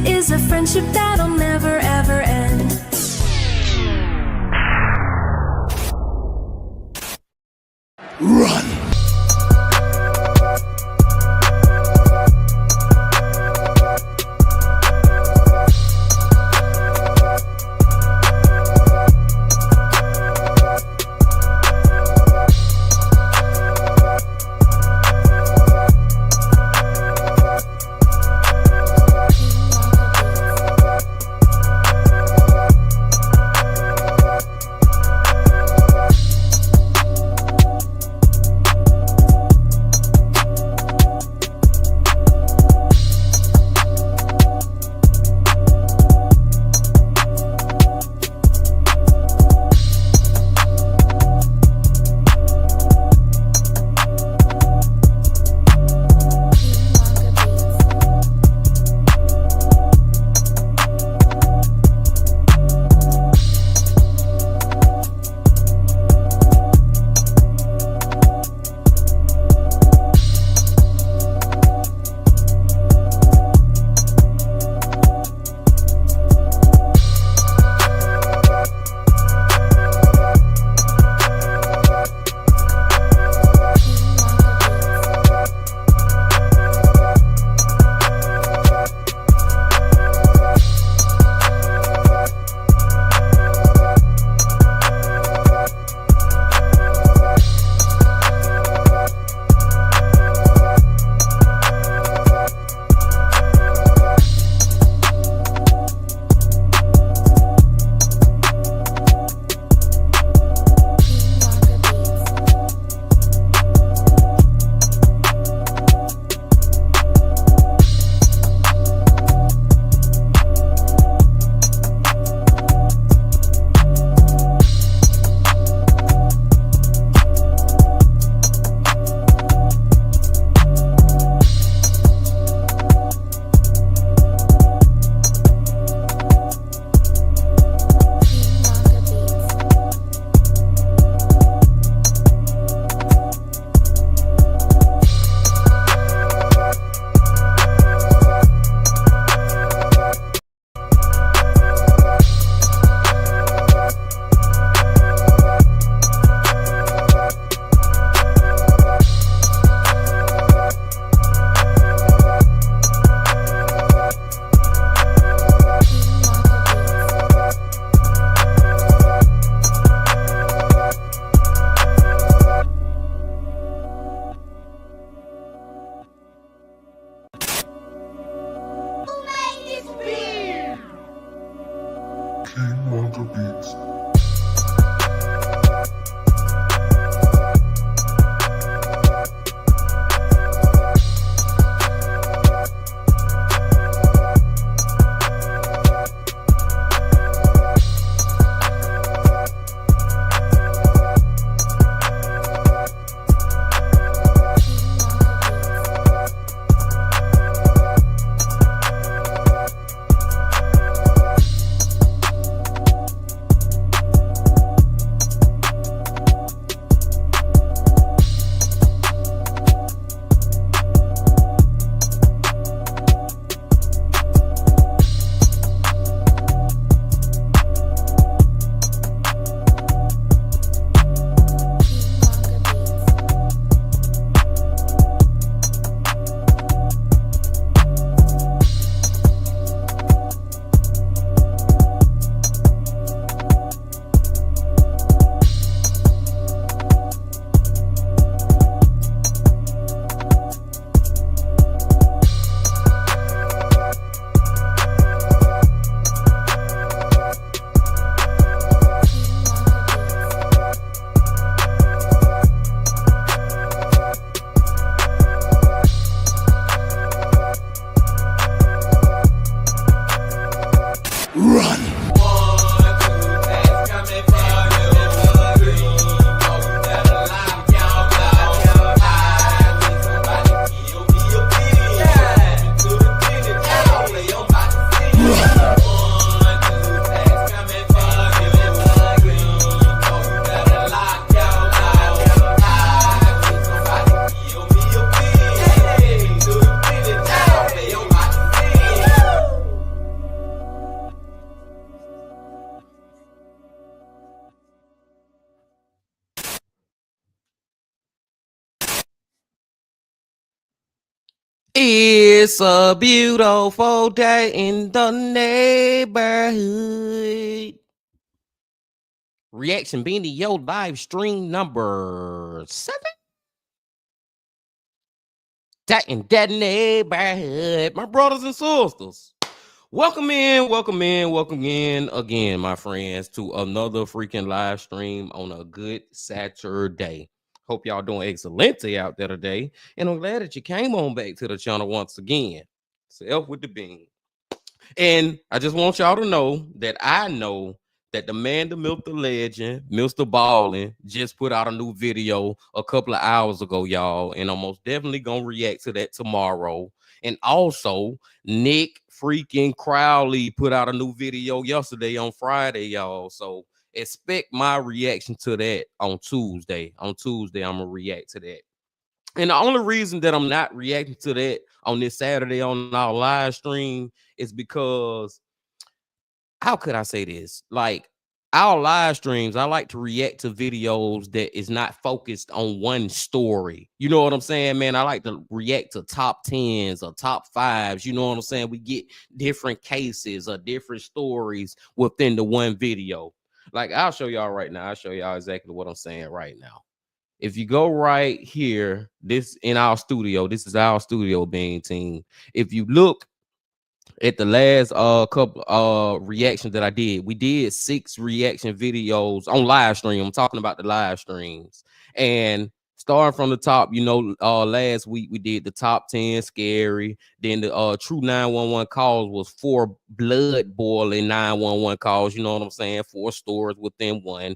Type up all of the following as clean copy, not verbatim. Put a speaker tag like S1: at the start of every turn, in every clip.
S1: is a friendship that'll never ever end.
S2: Run!
S3: King Wonka Beats.
S2: Run!
S3: It's a beautiful day in the neighborhood. Reaction being the yo live stream number 7. That in that neighborhood, my brothers and sisters. Welcome in again, my friends, to another freaking live stream on a good Saturday. Hope y'all doing excellent out there today. And I'm glad that you came on back to the channel once again. Self with the bean. And I just want y'all to know that I know that the man, the myth, the legend, Mr. Ballin, just put out a new video a couple of hours ago, y'all. And I'm most definitely gonna react to that tomorrow. And also, Nick freaking Crowley put out a new video yesterday on Friday, y'all. So expect my reaction to that on Tuesday. On Tuesday, I'm gonna react to that. And the only reason that I'm not reacting to that on this Saturday on our live stream is because, how could I say this? Like, our live streams, I like to react to videos that is not focused on one story. You know what I'm saying, man? I like to react to top 10s or top 5s. You know what I'm saying? We get different cases or different stories within the one video. Like, I'll show y'all right now. I'll show y'all exactly what I'm saying right now. If you go right here, this in our studio, this is our studio being team. If you look at the last couple reactions that I did, we did 6 reaction videos on live stream. I'm talking about the live streams. And starting from the top, you know, last week we did the top 10 scary. Then the true 911 calls was 4 blood boiling 911 calls. You know what I'm saying? 4 stories within one.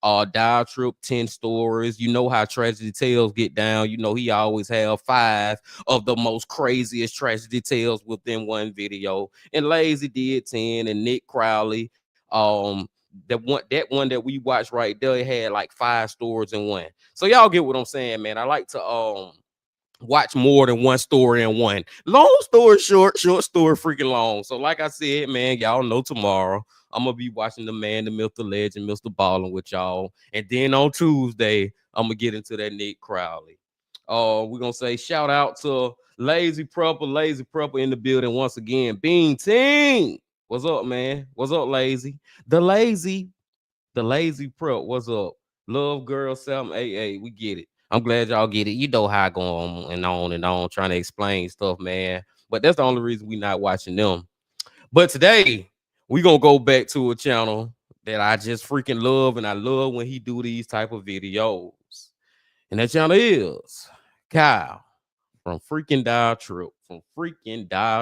S3: Dial Trip 10 stories. You know how Tragedy Tales get down. You know he always have 5 of the most craziest tragedy tales within one video. And Lazy did 10, and Nick Crowley, that one that we watched right there had like 5 stories in one. So y'all get what I'm saying, man. I like to watch more than one story in one. Long story short, short story freaking long. So like I said, man, y'all know tomorrow I'm gonna be watching the man, the myth, the legend, Mr. Ballin with y'all. And then on Tuesday, I'm gonna get into that Nick Crowley. We're gonna say shout out to Lazy Prepper in the building once again. Bean Team, what's up, man? What's up, Lazy? The lazy prep. What's up? Love girl 788. We get it. I'm glad y'all get it. You know how I go on and on trying to explain stuff, man. But that's the only reason we not watching them. But today we gonna go back to a channel that I just freaking love, and I love when he do these type of videos. And that channel is Kyle from freaking Dial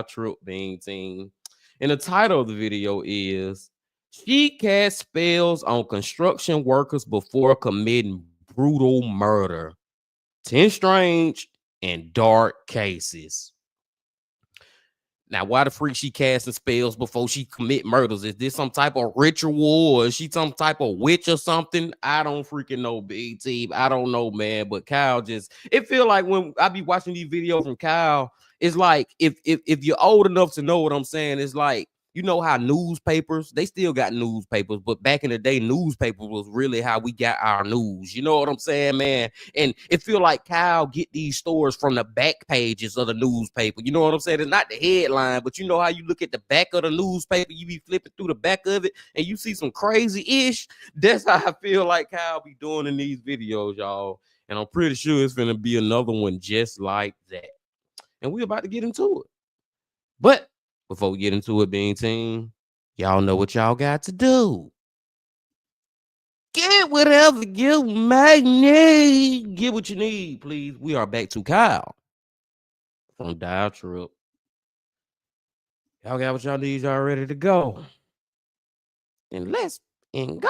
S3: Trip being team. And the title of the video is She Cast Spells on Construction Workers Before Committing Brutal Murder. 10 strange and dark cases. Now, why the freak she casting spells before she commit murders? Is this some type of ritual, or is she some type of witch or something? I don't freaking know, BT. I don't know, man. But Kyle just, it feel like when I be watching these videos from Kyle, it's like if you're old enough to know what I'm saying, it's like, you know how newspapers, they still got newspapers, but back in the day, newspapers was really how we got our news. You know what I'm saying, man? And it feel like Kyle get these stories from the back pages of the newspaper. You know what I'm saying? It's not the headline, but you know how you look at the back of the newspaper, you be flipping through the back of it, and you see some crazy-ish. That's how I feel like Kyle be doing in these videos, y'all. And I'm pretty sure it's gonna be another one just like that. And we're about to get into it. But before we get into it, being team, y'all know what y'all got to do. Get whatever you might need. Get what you need, please. We are back to Kyle from Dial Trip. Y'all got what y'all need. Y'all ready to go. And let's go.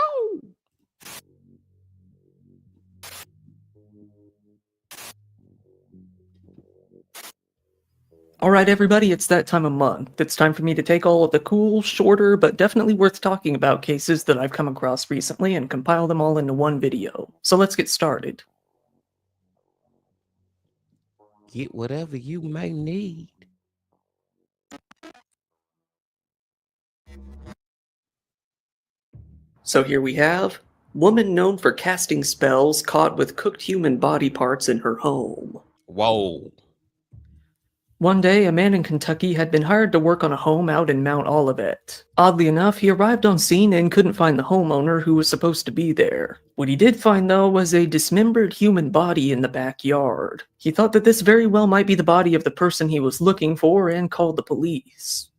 S4: All right, everybody, it's that time of month. It's time for me to take all of the cool, shorter, but definitely worth talking about cases that I've come across recently and compile them all into one video. So let's get started.
S3: Get whatever you may need.
S4: So here we have woman known for casting spells caught with cooked human body parts in her home.
S3: Whoa.
S4: One day, a man in Kentucky had been hired to work on a home out in Mount Olivet. Oddly enough, he arrived on scene and couldn't find the homeowner who was supposed to be there. What he did find, though, was a dismembered human body in the backyard. He thought that this very well might be the body of the person he was looking for and called the police.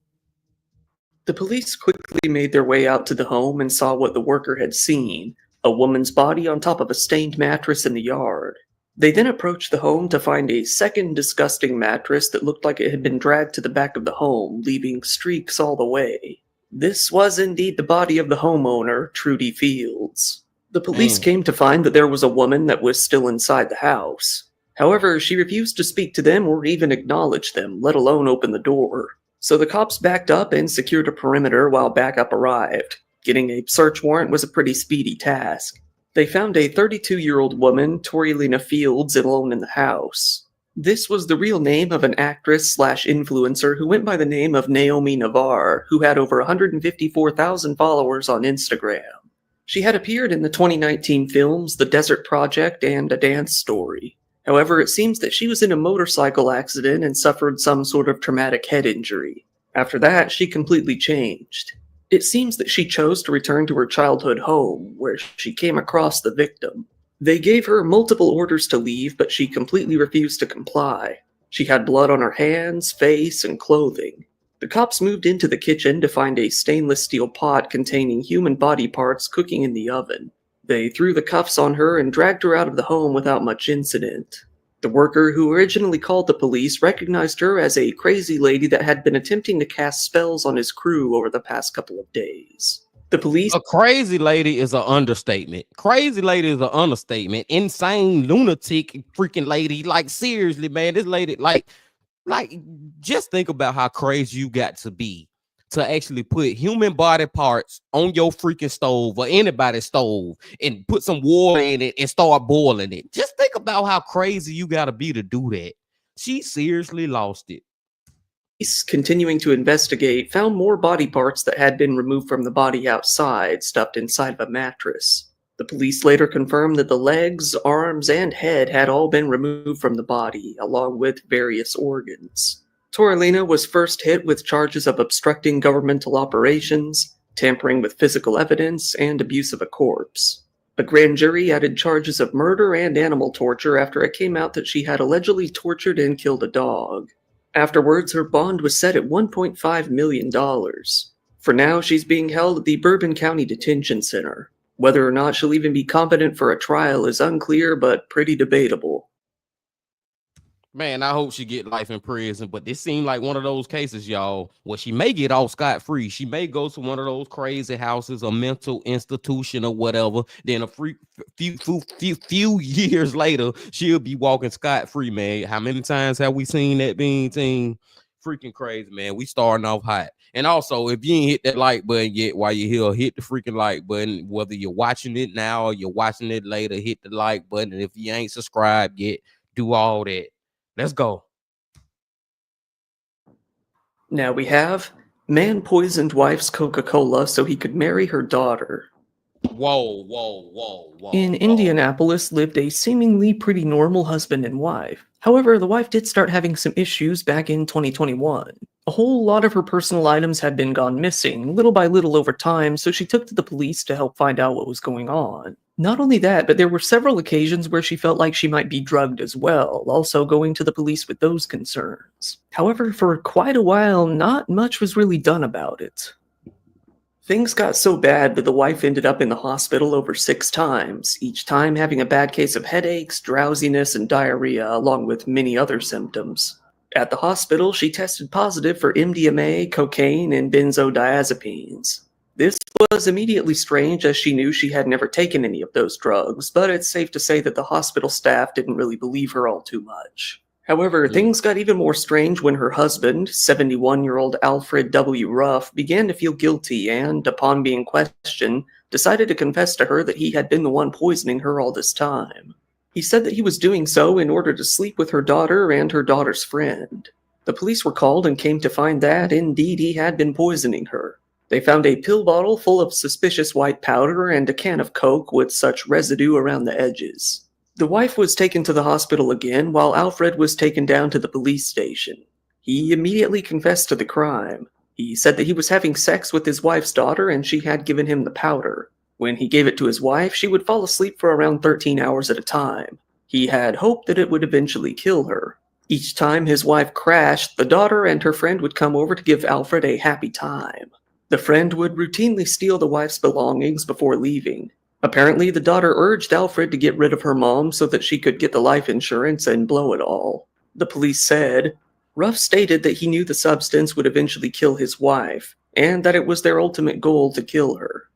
S4: The police quickly made their way out to the home and saw what the worker had seen, a woman's body on top of a stained mattress in the yard. They then approached the home to find a second disgusting mattress that looked like it had been dragged to the back of the home, leaving streaks all the way. This was indeed the body of the homeowner, Trudy Fields. The police came to find that there was a woman that was still inside the house. However, she refused to speak to them or even acknowledge them, let alone open the door. So the cops backed up and secured a perimeter while backup arrived. Getting a search warrant was a pretty speedy task. They found a 32-year-old woman, Torilena Fields, alone in the house. This was the real name of an actress/influencer who went by the name of Naomi Navarre, who had over 154,000 followers on Instagram. She had appeared in the 2019 films The Desert Project and A Dance Story. However, it seems that she was in a motorcycle accident and suffered some sort of traumatic head injury. After that, she completely changed. It seems that she chose to return to her childhood home, where she came across the victim. They gave her multiple orders to leave, but she completely refused to comply. She had blood on her hands, face, and clothing. The cops moved into the kitchen to find a stainless steel pot containing human body parts cooking in the oven. They threw the cuffs on her and dragged her out of the home without much incident. The worker who originally called the police recognized her as a crazy lady that had been attempting to cast spells on his crew over the past couple of days. The police...
S3: A crazy lady is an understatement. Crazy lady is an understatement. Insane, lunatic, freaking lady. Like, seriously, man, this lady, like, just think about how crazy you got to be to actually put human body parts on your freaking stove or anybody's stove and put some water in it and start boiling it. Just think about how crazy you got to be to do that. She seriously lost it.
S4: Police, continuing to investigate, found more body parts that had been removed from the body outside, stuffed inside of a mattress. The police later confirmed that the legs, arms, and head had all been removed from the body, along with various organs. Torilena was first hit with charges of obstructing governmental operations, tampering with physical evidence, and abuse of a corpse. A grand jury added charges of murder and animal torture after it came out that she had allegedly tortured and killed a dog. Afterwards, her bond was set at $1.5 million. For now, she's being held at the Bourbon County Detention Center. Whether or not she'll even be competent for a trial is unclear, but pretty debatable.
S3: Man, I hope she get life in prison, but this seemed like one of those cases, y'all, where she may get off scot-free. She may go to one of those crazy houses, a mental institution or whatever. Then few years later, she'll be walking scot-free, man. How many times have we seen that being seen? Freaking crazy, man. We starting off hot. And also, if you ain't hit that like button yet while you're here, hit the freaking like button. Whether you're watching it now or you're watching it later, hit the like button. And if you ain't subscribed yet, do all that. Let's go.
S4: Now we have man poisoned wife's Coca-Cola so he could marry her daughter.
S3: Whoa.
S4: In Indianapolis lived a seemingly pretty normal husband and wife. However, the wife did start having some issues back in 2021. A whole lot of her personal items had been gone missing, little by little over time, so she took to the police to help find out what was going on. Not only that, but there were several occasions where she felt like she might be drugged as well, also going to the police with those concerns. However, for quite a while, not much was really done about it. Things got so bad that the wife ended up in the hospital over 6 times, each time having a bad case of headaches, drowsiness, and diarrhea, along with many other symptoms. At the hospital, she tested positive for MDMA, cocaine, and benzodiazepines. This was immediately strange as she knew she had never taken any of those drugs, but it's safe to say that the hospital staff didn't really believe her all too much. However, things got even more strange when her husband, 71-year-old Alfred W. Ruff, began to feel guilty and, upon being questioned, decided to confess to her that he had been the one poisoning her all this time. He said that he was doing so in order to sleep with her daughter and her daughter's friend. The police were called and came to find that, indeed, he had been poisoning her. They found a pill bottle full of suspicious white powder and a can of Coke with such residue around the edges. The wife was taken to the hospital again, while Alfred was taken down to the police station. He immediately confessed to the crime. He said that he was having sex with his wife's daughter and she had given him the powder. When he gave it to his wife, she would fall asleep for around 13 hours at a time. He had hoped that it would eventually kill her. Each time his wife crashed, the daughter and her friend would come over to give Alfred a happy time. The friend would routinely steal the wife's belongings before leaving. Apparently, the daughter urged Alfred to get rid of her mom so that she could get the life insurance and blow it all. The police said, Ruff stated that he knew the substance would eventually kill his wife, and that it was their ultimate goal to kill her.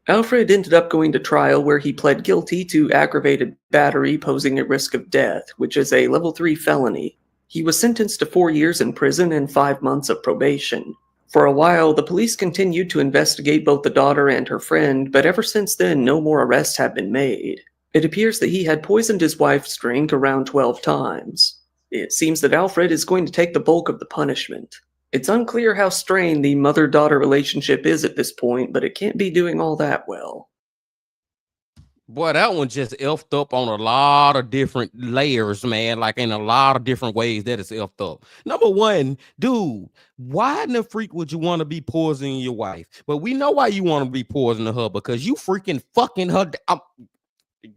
S4: Alfred ended up going to trial where he pled guilty to aggravated battery posing a risk of death, which is a level 3 felony. He was sentenced to 4 years in prison and 5 months of probation. For a while, the police continued to investigate both the daughter and her friend, but ever since then, no more arrests have been made. It appears that he had poisoned his wife's drink around 12 times. It seems that Alfred is going to take the bulk of the punishment. It's unclear how strained the mother-daughter relationship is at this point, but it can't be doing all that well.
S3: Boy, that one just effed up on a lot of different layers, man. Like in a lot of different ways that it's effed up. Number one, dude, why in the freak would you want to be poisoning your wife? But we know why you want to be poisoning her, because you freaking fucking her.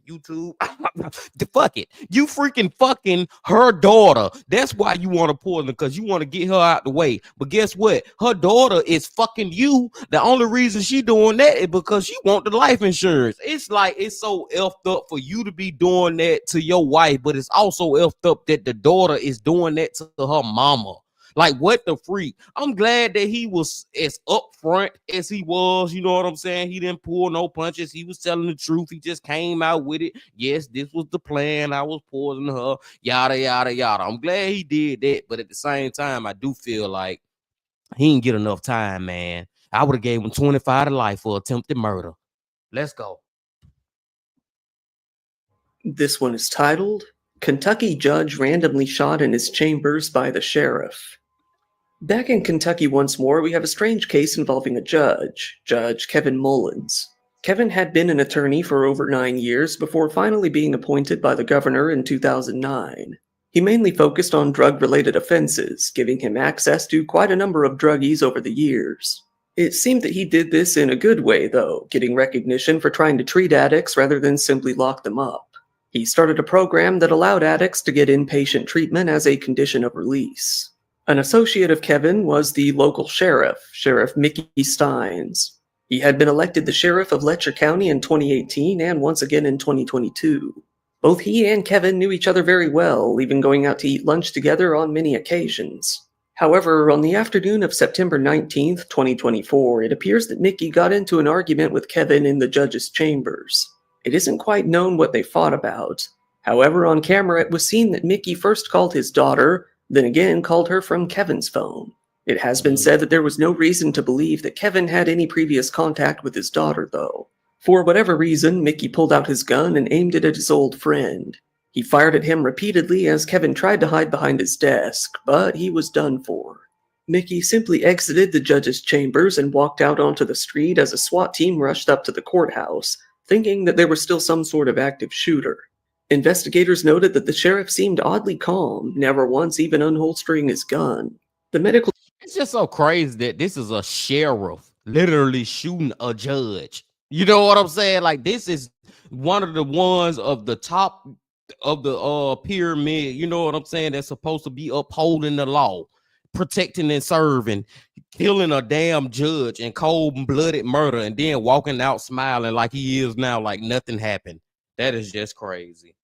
S3: YouTube, fuck it. You freaking fucking her daughter. That's why you want to poison her, because you want to get her out the way. But guess what? Her daughter is fucking you. The only reason she doing that is because she want the life insurance. It's like it's so effed up for you to be doing that to your wife, but it's also effed up that the daughter is doing that to her mama. Like, what the freak? I'm glad that he was as upfront as he was. You know what I'm saying? He didn't pull no punches. He was telling the truth. He just came out with it. Yes, this was the plan. I was poisoning her. Yada, yada, yada. I'm glad he did that. But at the same time, I do feel like he didn't get enough time, man. I would have gave him 25 to life for attempted murder. Let's go.
S4: This one is titled, Kentucky Judge Randomly Shot in His Chambers by the Sheriff. Back in Kentucky once more, we have a strange case involving a judge, Judge Kevin Mullins. Kevin had been an attorney for over 9 years before finally being appointed by the governor in 2009. He mainly focused on drug-related offenses, giving him access to quite a number of druggies over the years. It seemed that he did this in a good way, though, getting recognition for trying to treat addicts rather than simply lock them up. He started a program that allowed addicts to get inpatient treatment as a condition of release. An associate of Kevin was the local sheriff, Sheriff Mickey Steins. He had been elected the sheriff of Letcher County in 2018 and once again in 2022. Both he and Kevin knew each other very well, even going out to eat lunch together on many occasions. However, on the afternoon of September 19th, 2024, it appears that Mickey got into an argument with Kevin in the judge's chambers. It isn't quite known what they fought about. However, on camera it was seen that Mickey first called his daughter, then again called her from Kevin's phone. It has been said that there was no reason to believe that Kevin had any previous contact with his daughter, though. For whatever reason, Mickey pulled out his gun and aimed it at his old friend. He fired at him repeatedly as Kevin tried to hide behind his desk, but he was done for. Mickey simply exited the judge's chambers and walked out onto the street as a SWAT team rushed up to the courthouse, thinking that there was still some sort of active shooter. Investigators noted that the sheriff seemed oddly calm, never once even unholstering his gun. The medical...
S3: It's just so crazy that this is a sheriff literally shooting a judge. You know what I'm saying? Like, this is one of the ones of the top of the pyramid, you know what I'm saying, that's supposed to be upholding the law, protecting and serving, killing a damn judge in cold-blooded murder, and then walking out smiling like he is now, like nothing happened. That is just crazy.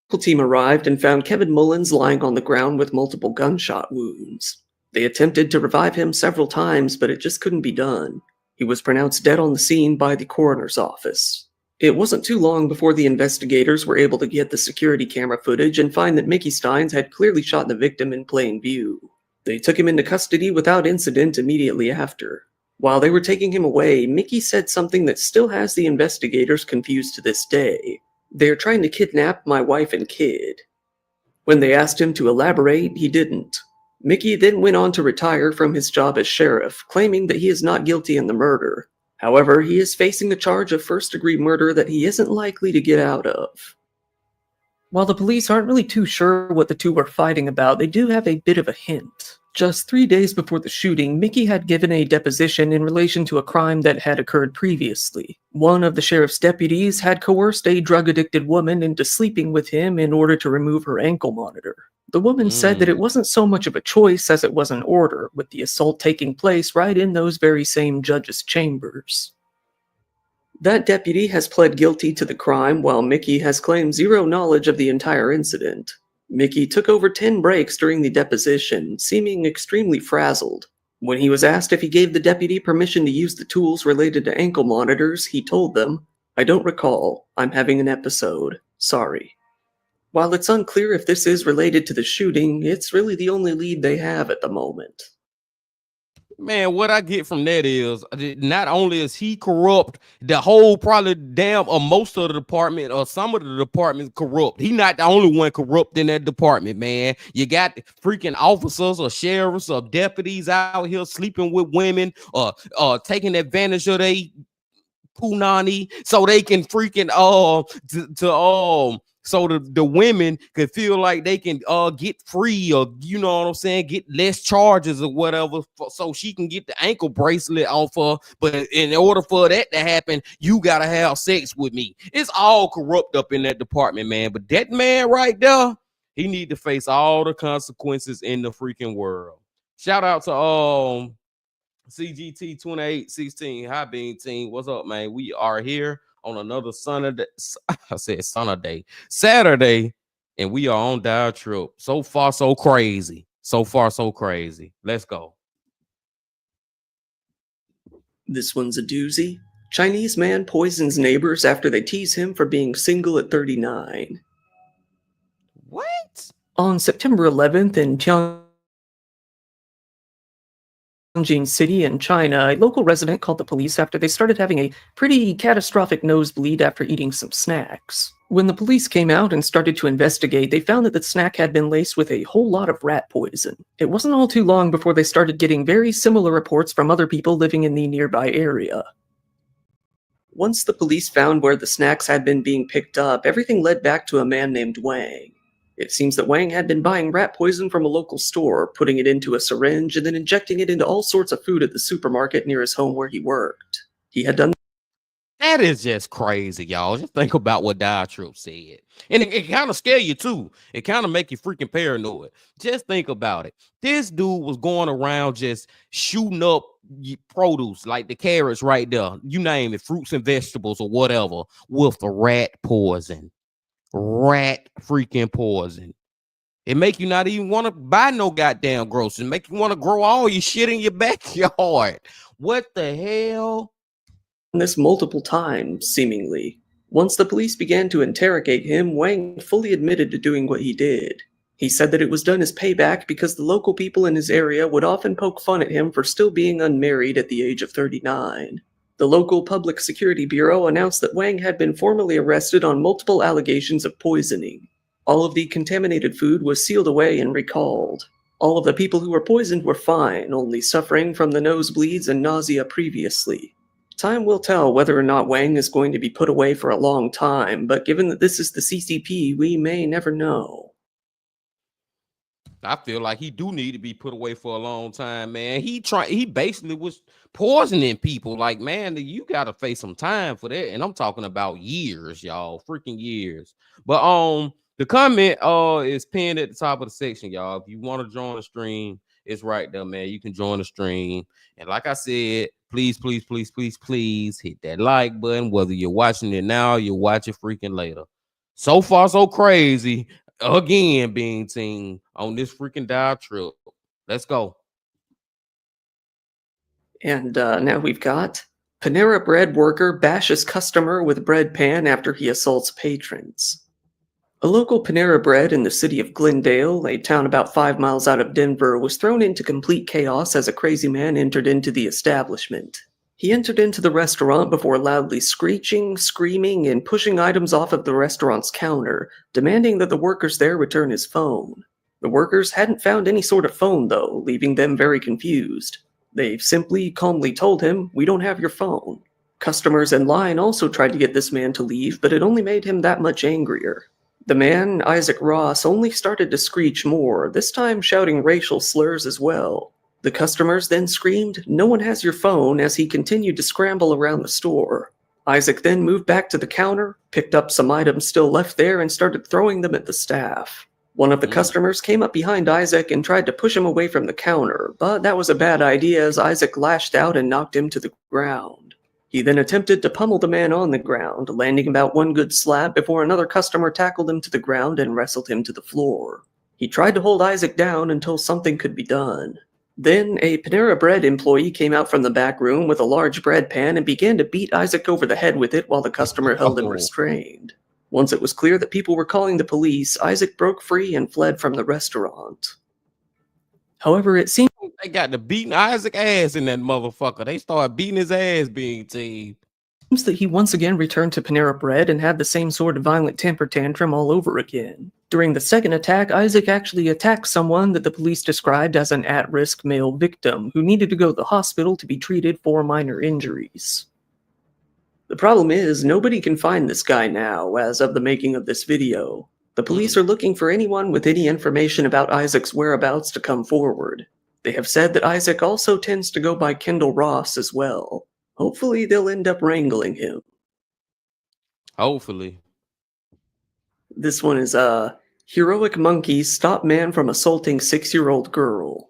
S4: The team arrived and found Kevin Mullins lying on the ground with multiple gunshot wounds. They attempted to revive him several times, but it just couldn't be done. He was pronounced dead on the scene by the coroner's office. It wasn't too long before the investigators were able to get the security camera footage and find that Mickey Steins had clearly shot the victim in plain view. They took him into custody without incident immediately after. While they were taking him away, Mickey said something that still has the investigators confused to this day. "They're trying to kidnap my wife and kid." When they asked him to elaborate, he didn't. Mickey then went on to retire from his job as sheriff, claiming that he is not guilty in the murder. However, he is facing a charge of first-degree murder that he isn't likely to get out of. While the police aren't really too sure what the two were fighting about, they do have a bit of a hint. Just 3 days before the shooting, Mickey had given a deposition in relation to a crime that had occurred previously. One of the sheriff's deputies had coerced a drug-addicted woman into sleeping with him in order to remove her ankle monitor. The woman said that it wasn't so much of a choice as it was an order, with the assault taking place right in those very same judge's chambers. That deputy has pled guilty to the crime, while Mickey has claimed zero knowledge of the entire incident. Mickey took over 10 breaks during the deposition, seeming extremely frazzled. When he was asked if he gave the deputy permission to use the tools related to ankle monitors, he told them, "I don't recall. I'm having an episode. Sorry." While it's unclear if this is related to the shooting, it's really the only lead they have at the moment.
S3: Man, what I get from that is not only is he corrupt, the whole probably damn or most of the department or some of the departments corrupt. He not the only one corrupt in that department, man. You got freaking officers or sheriffs or deputies out here sleeping with women or taking advantage of they punani so they can freaking so the women could feel like they can get free, or you know what I'm saying, get less charges or whatever, so she can get the ankle bracelet off her. But in order for that to happen, you gotta have sex with me. It's all corrupt up in that department, man. But that man right there, he need to face all the consequences in the freaking world. Shout out to CGT 2816 High Beam team. What's up, man? We are here on another Saturday, and we are on Dial Trip. So far, so crazy. So far, so crazy. Let's go.
S4: This one's a doozy. Chinese man poisons neighbors after they tease him for being single at 39.
S3: What?
S4: On September 11th in Tianjin City in China, a local resident called the police after they started having a pretty catastrophic nosebleed after eating some snacks. When the police came out and started to investigate, they found that the snack had been laced with a whole lot of rat poison. It wasn't all too long before they started getting very similar reports from other people living in the nearby area. Once the police found where the snacks had been being picked up, everything led back to a man named Wang. It seems that Wang had been buying rat poison from a local store, putting it into a syringe, and then injecting it into all sorts of food at the supermarket near his home where he worked. He had done
S3: That is just crazy, y'all. Just think about what Dial Trip said. And it kind of scare you too. It kind of make you freaking paranoid. Just think about it. This dude was going around just shooting up produce, like the carrots right there. You name it, fruits and vegetables or whatever, with the rat poison. Rat freaking poison. It make you not even want to buy no goddamn groceries. It make you want to grow all your shit in your backyard. What the hell?
S4: this multiple times, seemingly. Once the police began to interrogate him, Wang fully admitted to doing what he did. He said that it was done as payback because the local people in his area would often poke fun at him for still being unmarried at the age of 39. The local Public Security Bureau announced that Wang had been formally arrested on multiple allegations of poisoning. All of the contaminated food was sealed away and recalled. All of the people who were poisoned were fine, only suffering from the nosebleeds and nausea previously. Time will tell whether or not Wang is going to be put away for a long time, but given that this is the CCP, we may never know.
S3: I feel like he do need to be put away for a long time, man. He basically was poisoning people. Like, man, you gotta face some time for that. And I'm talking about years, y'all. Freaking years. But the comment is pinned at the top of the section, y'all. If you want to join the stream, it's right there, man. You can join the stream. And like I said, please hit that like button, whether you're watching it now or you watch it freaking later. So far, so crazy. Again, being team on this freaking Dial Trip. Let's go.
S4: And now we've got Panera Bread worker bashes customer with bread pan after he assaults patrons. A local Panera Bread in the city of Glendale, a town about 5 miles out of Denver, was thrown into complete chaos as a crazy man entered into the establishment. He entered into the restaurant before loudly screeching, screaming, and pushing items off of the restaurant's counter, demanding that the workers there return his phone. The workers hadn't found any sort of phone, though, leaving them very confused. They simply calmly told him, "We don't have your phone." Customers in line also tried to get this man to leave, but it only made him that much angrier. The man, Isaac Ross, only started to screech more, this time shouting racial slurs as well. The customers then screamed, "No one has your phone," as he continued to scramble around the store. Isaac then moved back to the counter, picked up some items still left there, and started throwing them at the staff. One of the customers came up behind Isaac and tried to push him away from the counter, but that was a bad idea as Isaac lashed out and knocked him to the ground. He then attempted to pummel the man on the ground, landing about one good slap before another customer tackled him to the ground and wrestled him to the floor. He tried to hold Isaac down until something could be done. Then, a Panera Bread employee came out from the back room with a large bread pan and began to beat Isaac over the head with it while the customer held him restrained. Once it was clear that people were calling the police, Isaac broke free and fled from the restaurant. However, it seems
S3: They got the beating Isaac ass in that motherfucker. They started beating his ass, being team.
S4: that he once again returned to Panera Bread and had the same sort of violent temper tantrum all over again. During the second attack, Isaac actually attacked someone that the police described as an at-risk male victim who needed to go to the hospital to be treated for minor injuries. The problem is, nobody can find this guy now, as of the making of this video. The police are looking for anyone with any information about Isaac's whereabouts to come forward. They have said that Isaac also tends to go by Kendall Ross as well. Hopefully they'll end up wrangling him.
S3: Hopefully.
S4: This one is, Heroic Monkeys Stop Man from Assaulting 6-year-old Girl.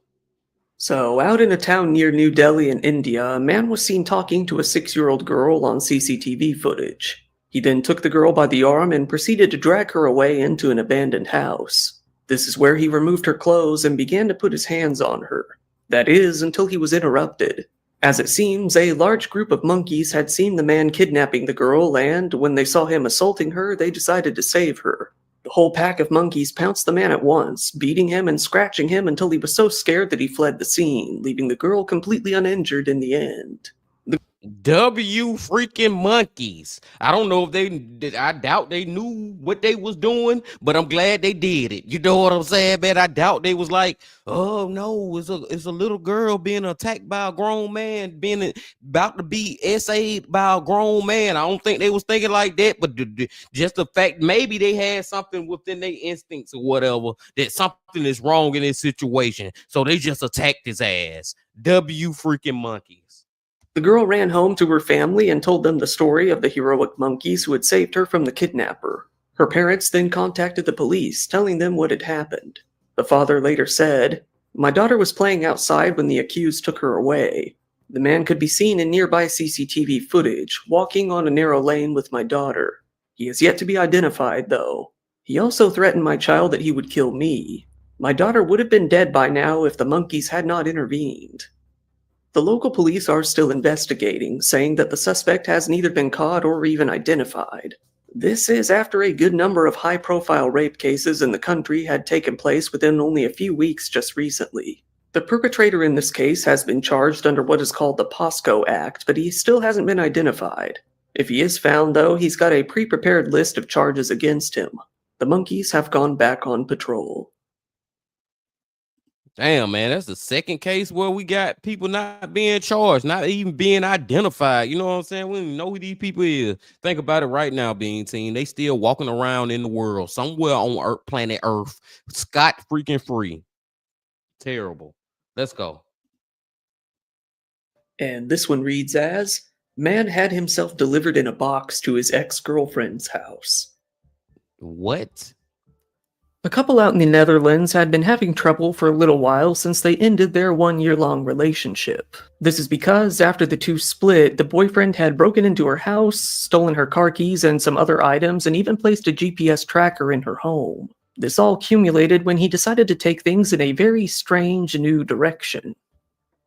S4: So, out in a town near New Delhi in India, a man was seen talking to a 6-year-old girl on CCTV footage. He then took the girl by the arm and proceeded to drag her away into an abandoned house. This is where he removed her clothes and began to put his hands on her. That is, until he was interrupted. As it seems, a large group of monkeys had seen the man kidnapping the girl, and when they saw him assaulting her, they decided to save her. The whole pack of monkeys pounced the man at once, beating him and scratching him until he was so scared that he fled the scene, leaving the girl completely uninjured in the end.
S3: W freaking monkeys. I don't know if I doubt they knew what they was doing, but I'm glad they did it. You know what I'm saying, man? I doubt they was like, oh no, it's a little girl being attacked by a grown man, being about to be essayed by a grown man. I don't think they was thinking like that, but just the fact maybe they had something within their instincts or whatever, that something is wrong in this situation. So they just attacked his ass. W freaking monkeys.
S4: The girl ran home to her family and told them the story of the heroic monkeys who had saved her from the kidnapper. Her parents then contacted the police, telling them what had happened. The father later said, "My daughter was playing outside when the accused took her away. The man could be seen in nearby CCTV footage, walking on a narrow lane with my daughter. He is yet to be identified, though. He also threatened my child that he would kill me. My daughter would have been dead by now if the monkeys had not intervened." The local police are still investigating, saying that the suspect has neither been caught or even identified. This is after a good number of high-profile rape cases in the country had taken place within only a few weeks just recently. The perpetrator in this case has been charged under what is called the POSCO Act, but he still hasn't been identified. If he is found, though, he's got a pre-prepared list of charges against him. The monkeys have gone back on patrol.
S3: Damn, man, that's the second case where we got people not being charged, not even being identified. You know what I'm saying? We don't even know who these people is. Think about it right now, Bean Team. They still walking around in the world, somewhere on Earth, planet Earth, scot freaking free. Terrible. Let's go.
S4: And this one reads as, "Man had himself delivered in a box to his ex-girlfriend's house."
S3: What?
S4: A couple out in the Netherlands had been having trouble for a little while since they ended their 1-year-long relationship. This is because after the two split, the boyfriend had broken into her house, stolen her car keys and some other items, and even placed a GPS tracker in her home. This all accumulated when he decided to take things in a very strange new direction.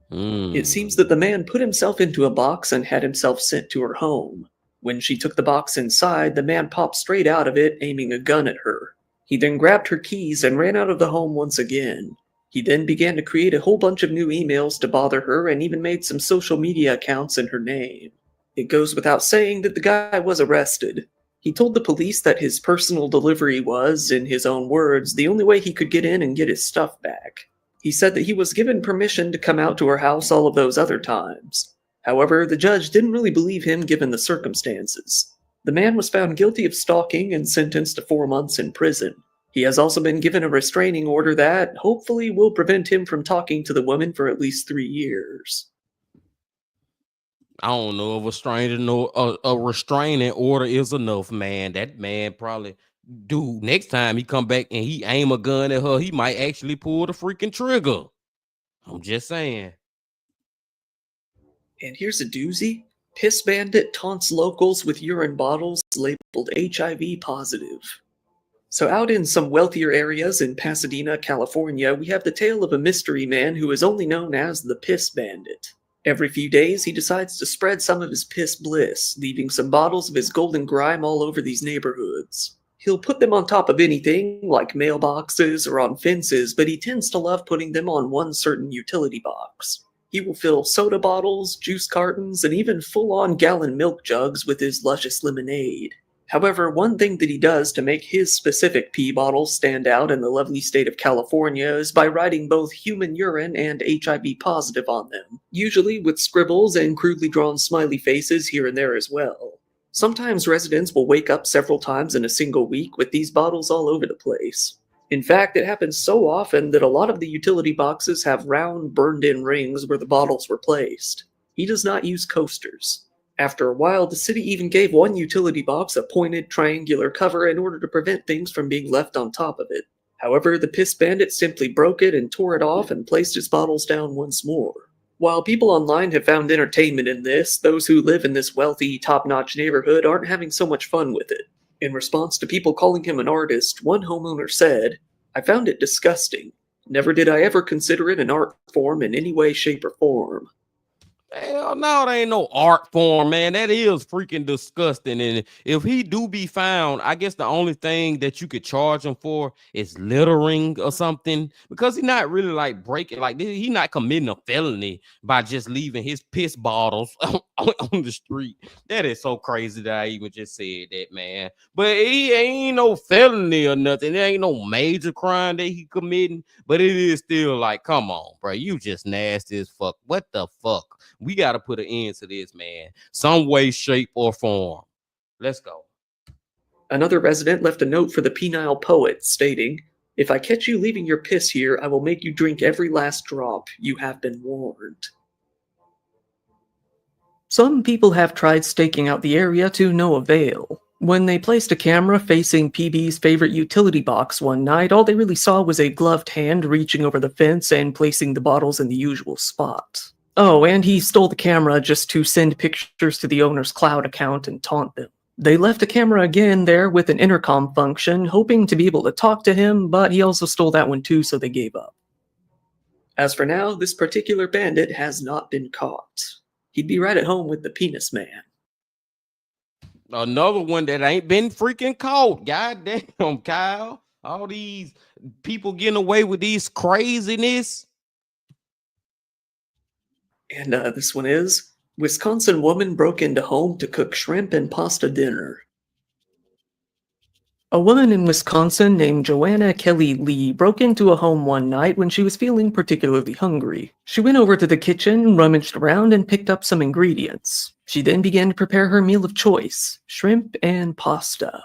S4: It seems that the man put himself into a box and had himself sent to her home. When she took the box inside, the man popped straight out of it, aiming a gun at her. He then grabbed her keys and ran out of the home once again. He then began to create a whole bunch of new emails to bother her and even made some social media accounts in her name. It goes without saying that the guy was arrested. He told the police that his personal delivery was, in his own words, the only way he could get in and get his stuff back. He said that he was given permission to come out to her house all of those other times. However, the judge didn't really believe him given the circumstances. The man was found guilty of stalking and sentenced to 4 months in prison. He has also been given a restraining order that hopefully will prevent him from talking to the woman for at least 3 years.
S3: I don't know if a restraining order is enough, man. That man probably, dude, next time he come back and he aim a gun at her, he might actually pull the freaking trigger. I'm just saying.
S4: And here's a doozy. Piss Bandit taunts locals with urine bottles labeled HIV positive. So out in some wealthier areas in Pasadena, California, we have the tale of a mystery man who is only known as the Piss Bandit. Every few days, he decides to spread some of his piss bliss, leaving some bottles of his golden grime all over these neighborhoods. He'll put them on top of anything, like mailboxes or on fences, but he tends to love putting them on one certain utility box. He will fill soda bottles, juice cartons, and even full-on gallon milk jugs with his luscious lemonade. However, one thing that he does to make his specific pee bottles stand out in the lovely state of California is by writing both human urine and HIV positive on them, usually with scribbles and crudely drawn smiley faces here and there as well. Sometimes residents will wake up several times in a single week with these bottles all over the place. In fact, it happens so often that a lot of the utility boxes have round, burned-in rings where the bottles were placed. He does not use coasters. After a while, the city even gave one utility box a pointed, triangular cover in order to prevent things from being left on top of it. However, the Piss Bandit simply broke it and tore it off and placed his bottles down once more. While people online have found entertainment in this, those who live in this wealthy, top-notch neighborhood aren't having so much fun with it. In response to people calling him an artist, one homeowner said, "I found it disgusting. Never did I ever consider it an art form in any way, shape, or form."
S3: Hell no, there ain't no art form, man. That is freaking disgusting. And if he do be found, I guess the only thing that you could charge him for is littering or something, because he's not really like breaking, like he not committing a felony by just leaving his piss bottles on the street. That is so crazy that I even just said that, man. But he ain't no felony or nothing. There ain't no major crime that he committing, but it is still like, come on, bro. You just nasty as fuck. What the fuck? We got to put an end to this, man. Some way, shape, or form. Let's go.
S4: Another resident left a note for the penile poet, stating, "If I catch you leaving your piss here, I will make you drink every last drop. You have been warned." Some people have tried staking out the area to no avail. When they placed a camera facing PB's favorite utility box one night, all they really saw was a gloved hand reaching over the fence and placing the bottles in the usual spot. Oh, and he stole the camera just to send pictures to the owner's cloud account and taunt them. They left a camera again there with an intercom function, hoping to be able to talk to him, but he also stole that one too, so they gave up. As for now, this particular bandit has not been caught. He'd be right at home with the penis man.
S3: Another one that ain't been freaking caught. God damn, Kyle. All these people getting away with these craziness.
S4: And this one is, Wisconsin woman broke into home to cook shrimp and pasta dinner. A woman in Wisconsin named Joanna Kelly Lee broke into a home one night when she was feeling particularly hungry. She went over to the kitchen, rummaged around, and picked up some ingredients. She then began to prepare her meal of choice, shrimp and pasta.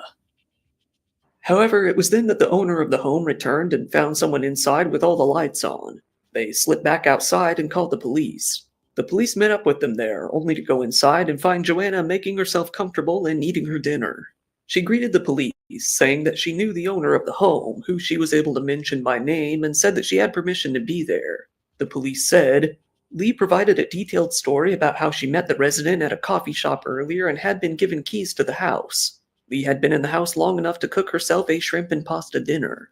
S4: However, it was then that the owner of the home returned and found someone inside with all the lights on. They slipped back outside and called the police. The police met up with them there, only to go inside and find Joanna making herself comfortable and eating her dinner. She greeted the police, saying that she knew the owner of the home, who she was able to mention by name, and said that she had permission to be there. The police said, Lee provided a detailed story about how she met the resident at a coffee shop earlier and had been given keys to the house. Lee had been in the house long enough to cook herself a shrimp and pasta dinner.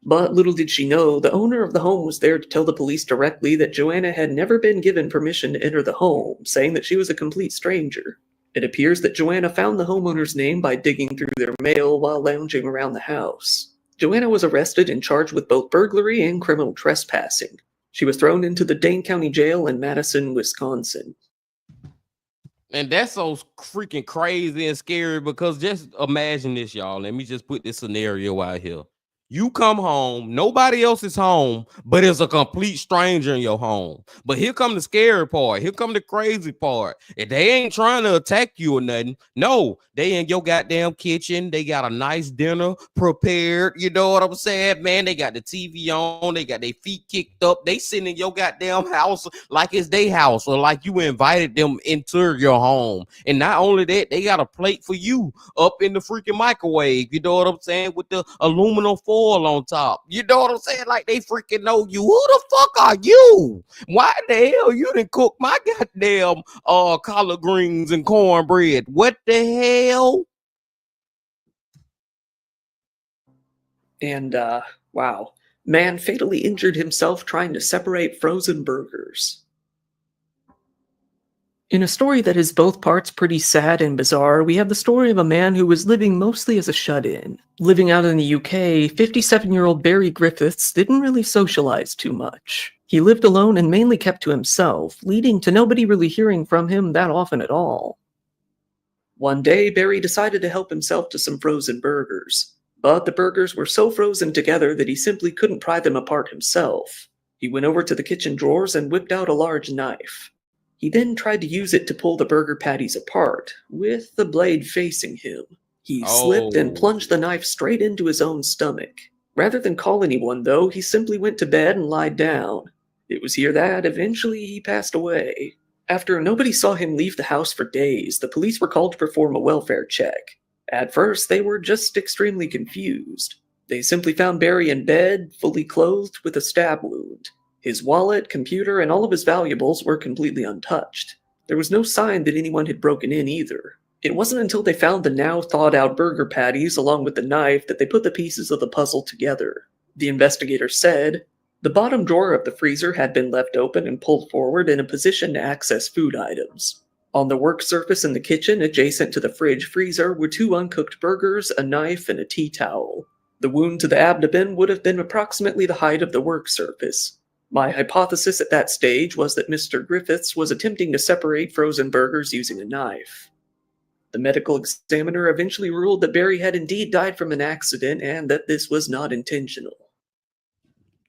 S4: But little did she know, the owner of the home was there to tell the police directly that Joanna had never been given permission to enter the home, saying that she was a complete stranger. It appears that Joanna found the homeowner's name by digging through their mail while lounging around the house. Joanna was arrested and charged with both burglary and criminal trespassing. She was thrown into the Dane County Jail in Madison, Wisconsin.
S3: And that's so freaking crazy and scary, because just imagine this, y'all. Let me just put this scenario out here. You come home, nobody else is home, but it's a complete stranger in your home. But here come the scary part. Here come the crazy part. If they ain't trying to attack you or nothing, no, they in your goddamn kitchen. They got a nice dinner prepared. You know what I'm saying, man? They got the TV on. They got their feet kicked up. They sitting in your goddamn house like it's their house or like you invited them into your home. And not only that, they got a plate for you up in the freaking microwave. You know what I'm saying? With the aluminum foil on top. You know what I'm saying? Like they freaking know you. Who the fuck are you? Why the hell you didn't cook my goddamn collard greens and cornbread? What the hell?
S4: And, wow. Man fatally injured himself trying to separate frozen burgers. In a story that is both parts pretty sad and bizarre, we have the story of a man who was living mostly as a shut-in. Living out in the UK, 57-year-old Barry Griffiths didn't really socialize too much. He lived alone and mainly kept to himself, leading to nobody really hearing from him that often at all. One day, Barry decided to help himself to some frozen burgers. But the burgers were so frozen together that he simply couldn't pry them apart himself. He went over to the kitchen drawers and whipped out a large knife. He then tried to use it to pull the burger patties apart, with the blade facing him. He slipped and plunged the knife straight into his own stomach. Rather than call anyone, though, he simply went to bed and lied down. It was here that, eventually, he passed away. After nobody saw him leave the house for days, the police were called to perform a welfare check. At first, they were just extremely confused. They simply found Barry in bed, fully clothed, with a stab wound. His wallet, computer, and all of his valuables were completely untouched. There was no sign that anyone had broken in either. It wasn't until they found the now thawed-out burger patties along with the knife that they put the pieces of the puzzle together. The investigator said, "The bottom drawer of the freezer had been left open and pulled forward in a position to access food items. On the work surface in the kitchen adjacent to the fridge freezer were 2 uncooked burgers, a knife, and a tea towel. The wound to the abdomen would have been approximately the height of the work surface. My hypothesis at that stage was that Mr. Griffiths was attempting to separate frozen burgers using a knife." The medical examiner eventually ruled that Barry had indeed died from an accident and that this was not intentional.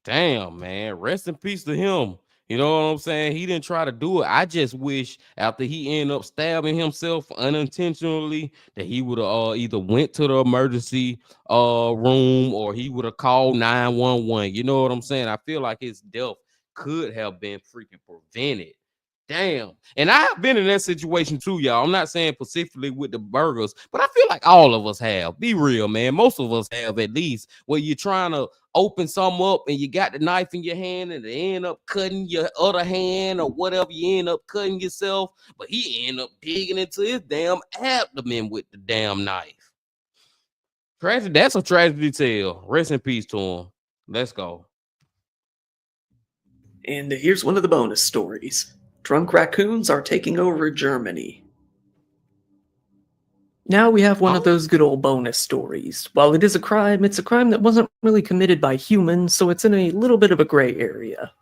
S3: Damn, man. Rest in peace to him. You know what I'm saying? He didn't try to do it. I just wish after he ended up stabbing himself unintentionally that he would have either went to the emergency room or he would have called 911. You know what I'm saying? I feel like his death could have been freaking prevented. Damn. And I've been in that situation too, y'all. I'm not saying specifically with the burgers, but I feel like all of us have. Be real, man. Most of us have at least, where you're trying to open something up and you got the knife in your hand and they end up cutting your other hand or whatever. You end up cutting yourself, but he end up digging into his damn abdomen with the damn knife. Tragedy. That's a tragedy tale. Rest in peace to him. Let's go.
S4: And here's one of the bonus stories. Drunk raccoons are taking over Germany. Now we have one of those good old bonus stories. While it is a crime, it's a crime that wasn't really committed by humans, so it's in a little bit of a gray area.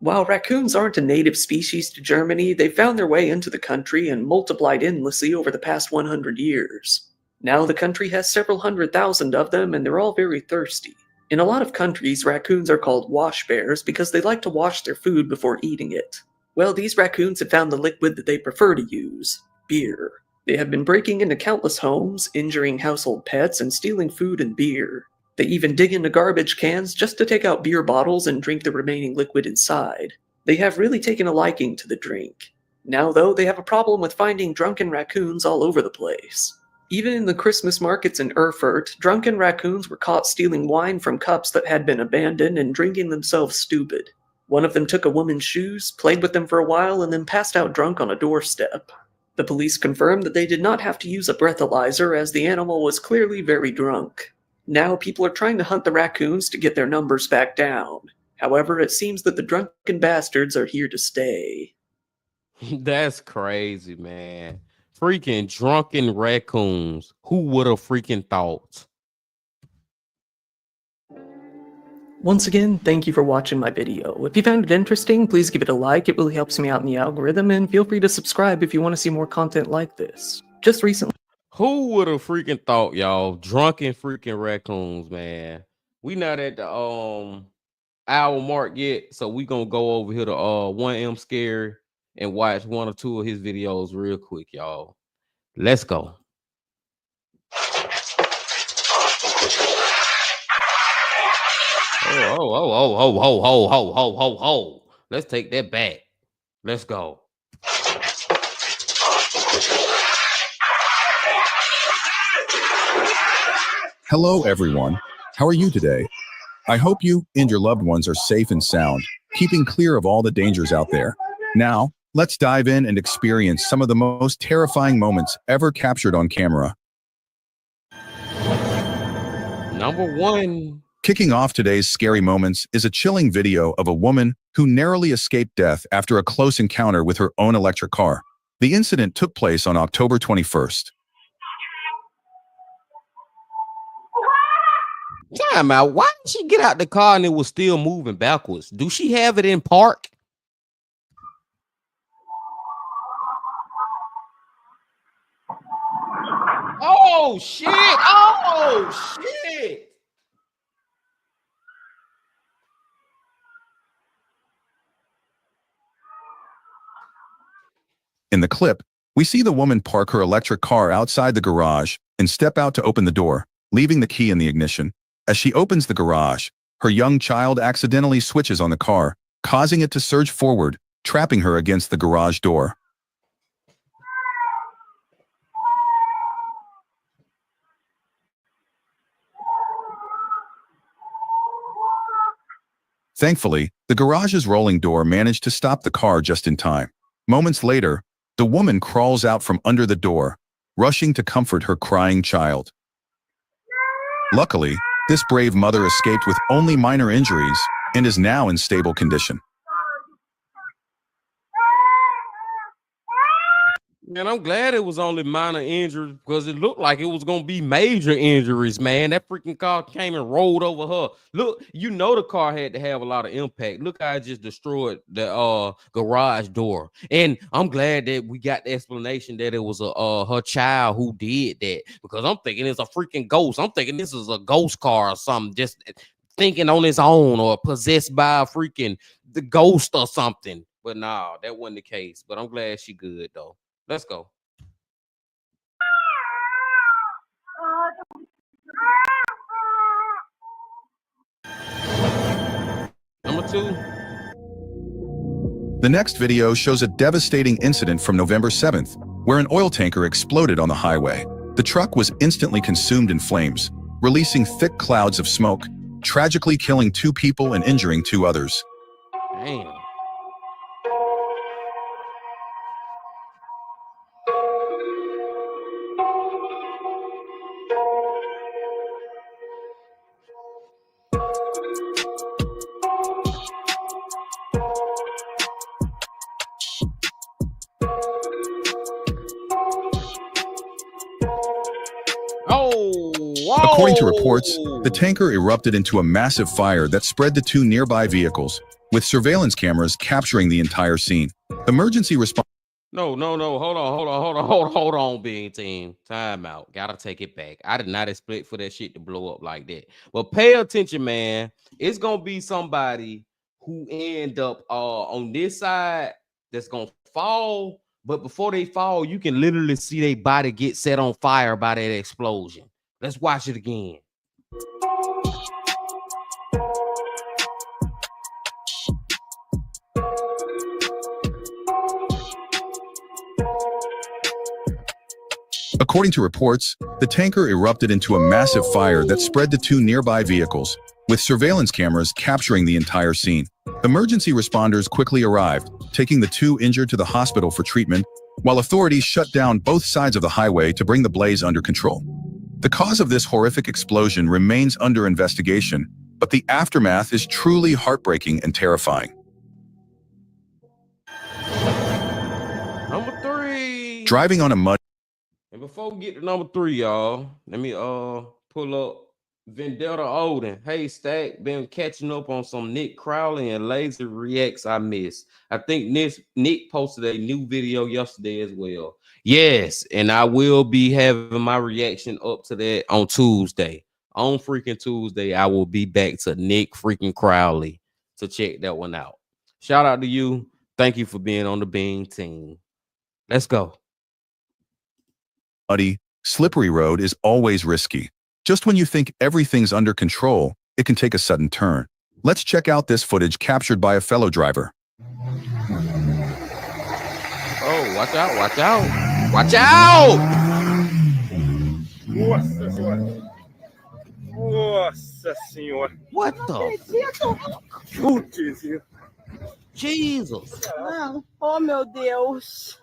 S4: While raccoons aren't a native species to Germany, they found their way into the country and multiplied endlessly over the past 100 years. Now the country has several 100,000 of them, and they're all very thirsty. In a lot of countries, raccoons are called wash bears because they like to wash their food before eating it. Well, these raccoons have found the liquid that they prefer to use, beer. They have been breaking into countless homes, injuring household pets, and stealing food and beer. They even dig into garbage cans just to take out beer bottles and drink the remaining liquid inside. They have really taken a liking to the drink. Now, though, they have a problem with finding drunken raccoons all over the place. Even in the Christmas markets in Erfurt, drunken raccoons were caught stealing wine from cups that had been abandoned and drinking themselves stupid. One of them took a woman's shoes, played with them for a while, and then passed out drunk on a doorstep. The police confirmed that they did not have to use a breathalyzer as the animal was clearly very drunk. Now people are trying to hunt the raccoons to get their numbers back down. However, it seems that the drunken bastards are here to stay.
S3: That's crazy, man. Freaking drunken raccoons. Who would have freaking thought?
S4: Once again, thank you for watching my video. If you found it interesting, please give it a like, it really helps me out in the algorithm, and feel free to subscribe if you want to see more content like this. Just recently,
S3: Who would have freaking thought, y'all? Drunken freaking raccoons, man. We not at the hour mark yet, so we gonna go over here to 1M Scary and watch one or two of his videos real quick, y'all. Let's go. Oh. Let's take that back. Let's go.
S2: Hello, everyone. How are you today? I hope you and your loved ones are safe and sound, keeping clear of all the dangers out there. Now, let's dive in and experience some of the most terrifying moments ever captured on camera.
S3: Number one.
S2: Kicking off today's scary moments is a chilling video of a woman who narrowly escaped death after a close encounter with her own electric car. The incident took place on October 21st.
S3: Time out. Why did she get out the car and it was still moving backwards? Do she have it in park? Oh shit! Oh shit!
S2: In the clip, we see the woman park her electric car outside the garage and step out to open the door, leaving the key in the ignition. As she opens the garage, her young child accidentally switches on the car, causing it to surge forward, trapping her against the garage door. Thankfully, the garage's rolling door managed to stop the car just in time. Moments later, the woman crawls out from under the door, rushing to comfort her crying child. Luckily, this brave mother escaped with only minor injuries and is now in stable condition.
S3: Man, I'm glad it was only minor injuries because it looked like it was gonna be major injuries, man. That freaking car came and rolled over her. Look, you know the car had to have a lot of impact. Look how it just destroyed the garage door. And I'm glad that we got the explanation that it was her child who did that, because I'm thinking it's a freaking ghost. I'm thinking this is a ghost car or something, just thinking on its own or possessed by a freaking the ghost or something. But nah, that wasn't the case. But I'm glad she good though. Let's go. Number two.
S2: The next video shows a devastating incident from November 7th, where an oil tanker exploded on the highway. The truck was instantly consumed in flames, releasing thick clouds of smoke, tragically killing 2 people and injuring 2 others.
S3: Damn.
S2: According to reports, the tanker erupted into a massive fire that spread to 2 nearby vehicles, with surveillance cameras capturing the entire scene. Emergency response.
S3: No. Hold on, Bean Team. Time out. Gotta take it back. I did not expect for that shit to blow up like that. But pay attention, man. It's gonna be somebody who end up on this side that's gonna fall. But before they fall, you can literally see their body get set on fire by that explosion. Let's watch it again.
S2: According to reports, the tanker erupted into a massive fire that spread to 2 nearby vehicles, with surveillance cameras capturing the entire scene. Emergency responders quickly arrived, taking the 2 injured to the hospital for treatment, while authorities shut down both sides of the highway to bring the blaze under control. The cause of this horrific explosion remains under investigation, but the aftermath is truly heartbreaking and terrifying.
S3: Number 3.
S2: Driving on a mud.
S3: And before we get to number 3, y'all, let me pull up Vendetta Odin. Hey, Stack, been catching up on some Nick Crowley and Lazy Reacts I missed. I think Nick posted a new video yesterday as well. Yes, and I will be having my reaction up to that on Tuesday. On freaking Tuesday, I will be back to Nick freaking Crowley to check that one out. Shout out to you. Thank you for being on the Bean team. Let's go.
S2: Muddy, slippery road is always risky. Just when you think everything's under control, it can take a sudden turn. Let's check out this footage captured by a fellow driver.
S3: Oh, watch out, watch out. Watch out!
S5: Nossa senhora. Nossa senhora.
S3: What the?
S5: Putz,
S3: Jesus.
S6: Não. Oh, meu Deus.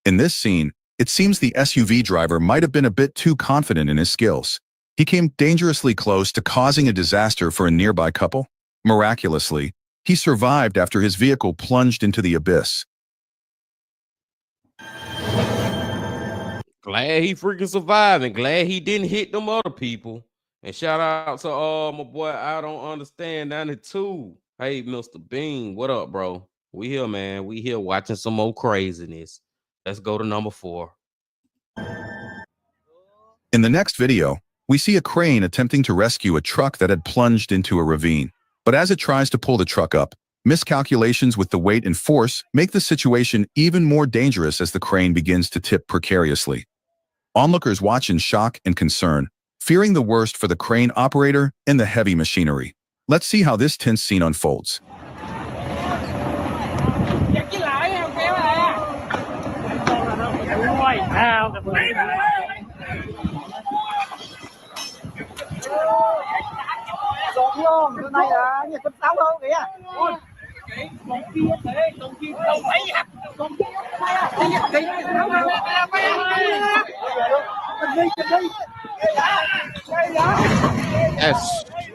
S2: In this scene, it seems the SUV driver might have been a bit too confident in his skills. He came dangerously close to causing a disaster for a nearby couple. Miraculously, he survived after his vehicle plunged into the abyss.
S3: Glad he freaking survived and glad he didn't hit them other people. And shout out to my boy, I don't understand 92. Hey, Mr. Bean, what up, bro? We here, man. We here watching some more craziness. Let's go to number 4.
S2: In the next video, we see a crane attempting to rescue a truck that had plunged into a ravine. But as it tries to pull the truck up, miscalculations with the weight and force make the situation even more dangerous as the crane begins to tip precariously. Onlookers watch in shock and concern, fearing the worst for the crane operator and the heavy machinery. Let's see how this tense scene unfolds.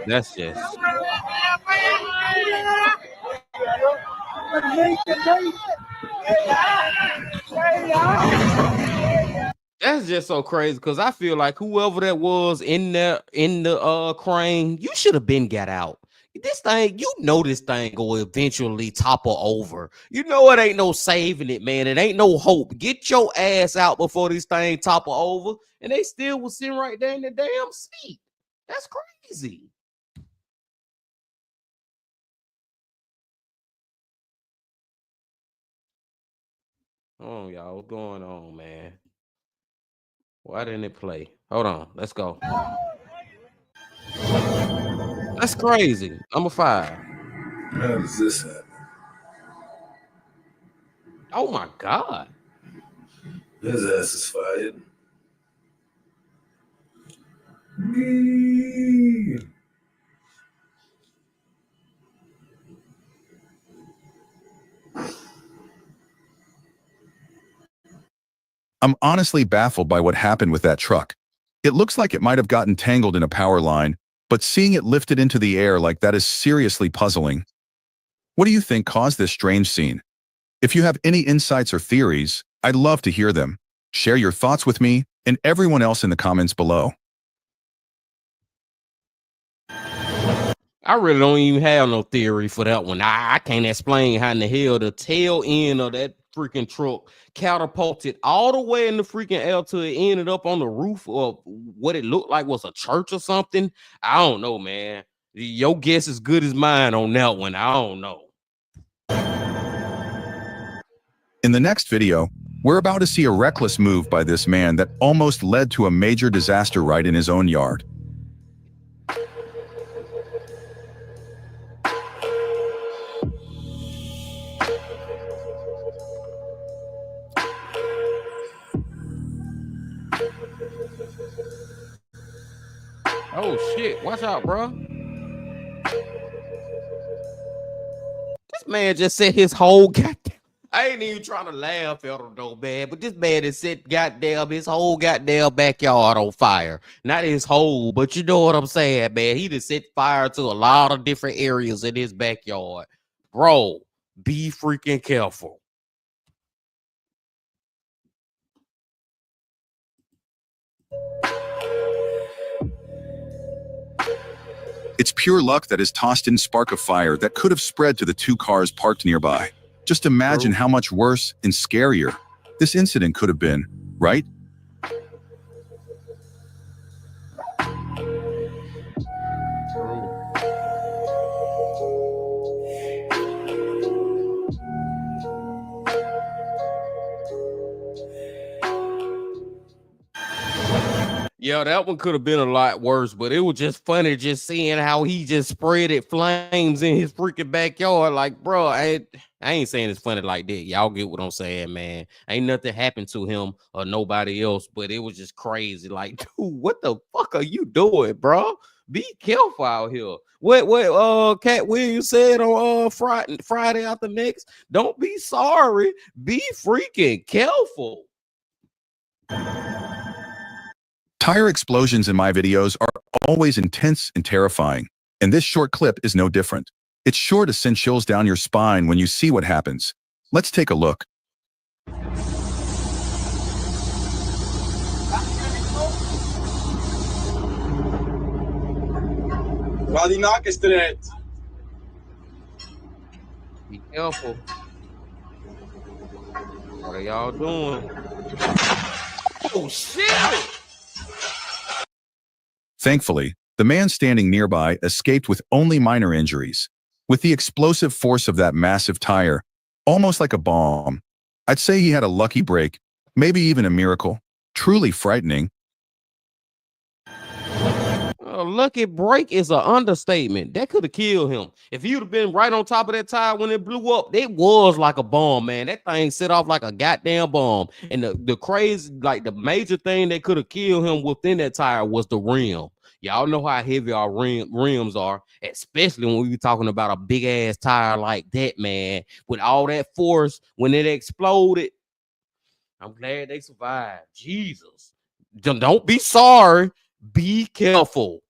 S3: That's just. That's just so crazy because I feel like whoever that was in the crane, you should have been got out. This thing, you know, this thing go eventually topple over. You know it ain't no saving it, man. It ain't no hope. Get your ass out before this thing topple over. And they still was sitting right there in the damn seat. That's crazy. Oh, y'all, what's going on, man? Why didn't it play? Hold on, let's go. That's crazy. Number 5.
S7: How does this happen?
S3: Oh my God.
S7: His ass is fired.
S2: I'm honestly baffled by what happened with that truck. It looks like it might have gotten tangled in a power line, but seeing it lifted into the air like that is seriously puzzling. What do you think caused this strange scene? If you have any insights or theories, I'd love to hear them. Share your thoughts with me and everyone else in the comments below.
S3: I really don't even have no theory for that one. I can't explain how in the hell the tail end of that freaking truck catapulted all the way in the freaking air till it ended up on the roof of what it looked like was a church or something. I don't know, man. Your guess is good as mine on that one. I don't know.
S2: In the next video, we're about to see a reckless move by this man that almost led to a major disaster right in his own yard.
S3: Oh shit, watch out, bro. This man just set his whole goddamn. I ain't even trying to laugh at him though, man. But this man has set goddamn his whole goddamn backyard on fire. Not his whole, but you know what I'm saying, man. He just set fire to a lot of different areas in his backyard. Bro, be freaking careful.
S2: It's pure luck that his tossed-in spark of fire that could have spread to the two cars parked nearby. Just imagine how much worse and scarier this incident could have been, right?
S3: Yeah, that one could have been a lot worse, but it was just funny just seeing how he just spread it flames in his freaking backyard. Like, bro, I ain't saying it's funny like that. Y'all get what I'm saying, man. Ain't nothing happened to him or nobody else, but it was just crazy. Like, dude, what the fuck are you doing, bro? Be careful out here. What Cat Williams said on Friday after next. Don't be sorry. Be freaking careful.
S2: Tire explosions in my videos are always intense and terrifying, and this short clip is no different. It's sure to send chills down your spine when you see what happens. Let's take a look.
S5: Waar die naak is eruit.
S3: Be careful. What are y'all doing? Oh, shit!
S2: Thankfully, the man standing nearby escaped with only minor injuries. With the explosive force of that massive tire, almost like a bomb, I'd say he had a lucky break, maybe even a miracle. Truly frightening.
S3: A lucky break is an understatement. That could have killed him. If he would have been right on top of that tire when it blew up, it was like a bomb, man. That thing set off like a goddamn bomb. And the crazy, like the major thing that could have killed him within that tire was the rim. Y'all know how heavy our rims are, especially when we be talking about a big ass tire like that, man. With all that force, when it exploded, I'm glad they survived. Jesus. Don't be sorry. Be careful.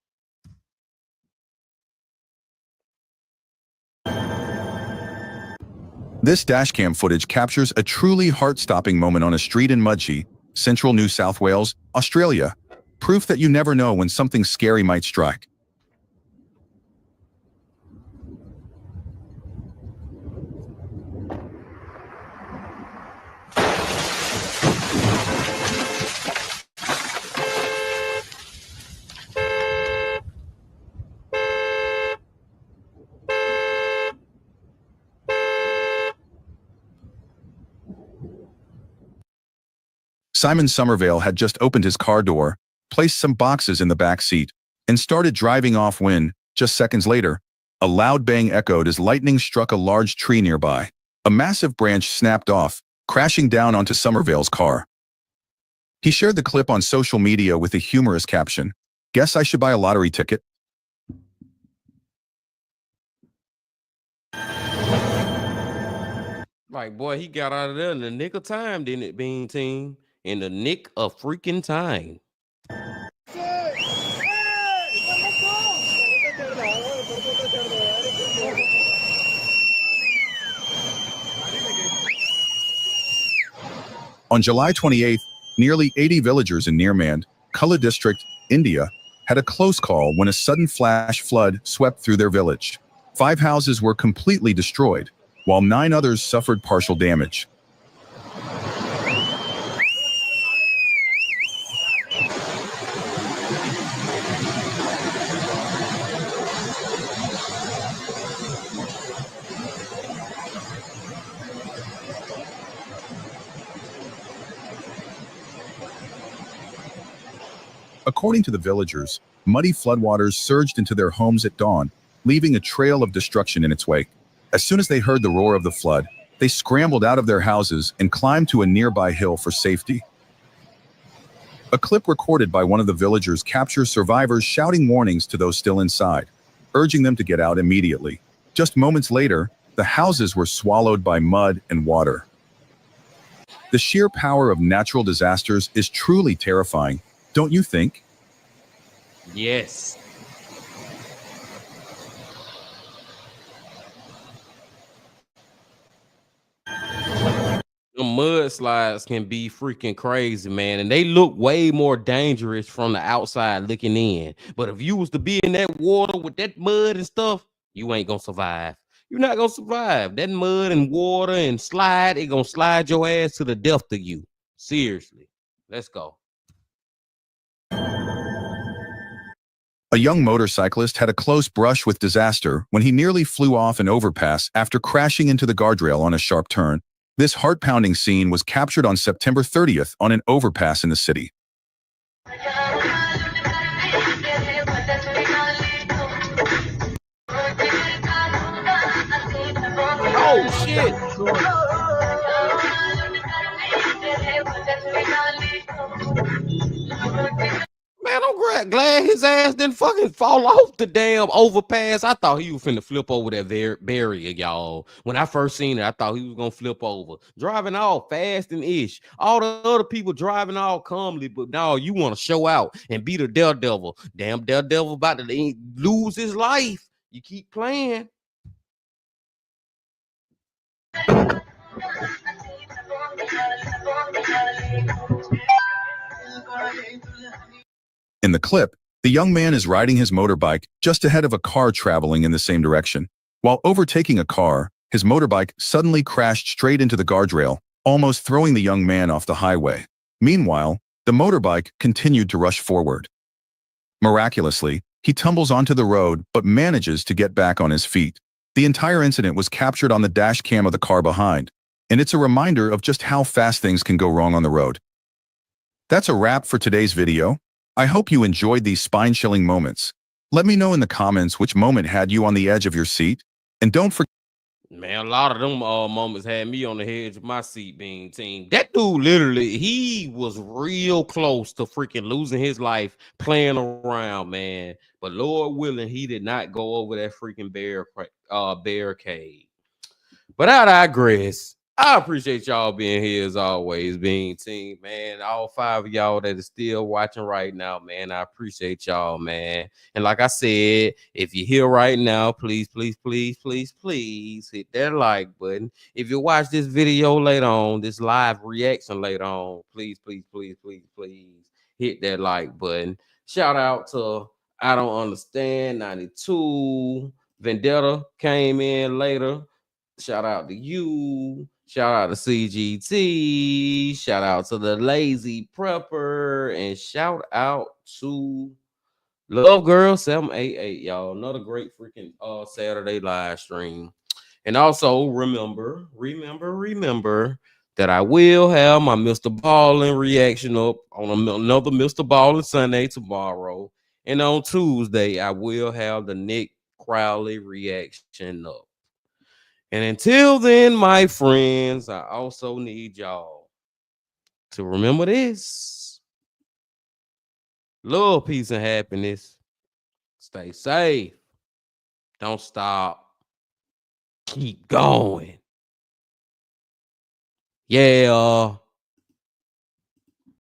S2: This dashcam footage captures a truly heart-stopping moment on a street in Mudgee, central New South Wales, Australia. Proof that you never know when something scary might strike. Simon Somerville had just opened his car door, placed some boxes in the back seat, and started driving off when, just seconds later, a loud bang echoed as lightning struck a large tree nearby. A massive branch snapped off, crashing down onto Somerville's car. He shared the clip on social media with a humorous caption, "Guess I should buy a lottery ticket."
S3: Like, boy, he got out of there in the nick of time, didn't it, Bean Team? In the nick of freaking time.
S2: On July 28th, nearly 80 villagers in Nirmand, Kula district, India, had a close call when a sudden flash flood swept through their village. 5 houses were completely destroyed, while 9 others suffered partial damage. According to the villagers, muddy floodwaters surged into their homes at dawn, leaving a trail of destruction in its wake. As soon as they heard the roar of the flood, they scrambled out of their houses and climbed to a nearby hill for safety. A clip recorded by one of the villagers captures survivors shouting warnings to those still inside, urging them to get out immediately. Just moments later, the houses were swallowed by mud and water. The sheer power of natural disasters is truly terrifying, don't you think?
S3: Yes. Them mudslides can be freaking crazy, man, and they look way more dangerous from the outside looking in. But if you was to be in that water with that mud and stuff, you ain't gonna survive. You're not gonna survive. That mud and water and slide, it gonna slide your ass to the death of you. Seriously. Let's go.
S2: A young motorcyclist had a close brush with disaster when he nearly flew off an overpass after crashing into the guardrail on a sharp turn. This heart-pounding scene was captured on September 30th on an overpass in the city.
S3: Oh shit. Man, I'm glad his ass didn't fucking fall off the damn overpass. I thought he was finna flip over that barrier, y'all. When I first seen it, I thought he was gonna flip over. Driving all fast and ish. All the other people driving all calmly, but now you want to show out and be the daredevil. Damn daredevil about to lose his life. You keep playing.
S2: In the clip, the young man is riding his motorbike just ahead of a car traveling in the same direction. While overtaking a car, his motorbike suddenly crashed straight into the guardrail, almost throwing the young man off the highway. Meanwhile, the motorbike continued to rush forward. Miraculously, he tumbles onto the road but manages to get back on his feet. The entire incident was captured on the dash cam of the car behind, and it's a reminder of just how fast things can go wrong on the road. That's a wrap for today's video. I hope you enjoyed these spine-chilling moments. Let me know in the comments which moment had you on the edge of your seat. And don't forget,
S3: man, a lot of them moments had me on the edge of my seat, being team. That dude literally, he was real close to freaking losing his life playing around, man. But Lord willing, he did not go over that freaking barricade. But I digress. I appreciate y'all being here as always, being team, man. All 5 of y'all that is still watching right now, man. I appreciate y'all, man. And like I said, if you're here right now, please, please, please, please, please hit that like button. If you watch this video later on, this live reaction later on, please, please, please, please, please hit that like button. Shout out to I Don't Understand 92. Vendetta came in later. Shout out to you. Shout out to CGT. Shout out to the Lazy Prepper. And shout out to Love Girl 788, y'all. Another great freaking Saturday live stream. And also remember that I will have my Mr. Ballin reaction up on another Mr. Ballin Sunday tomorrow. And on Tuesday, I will have the Nick Crowley reaction up. And until then, my friends, I also need y'all to remember this. Love, peace, and happiness. Stay safe. Don't stop. Keep going. Yeah.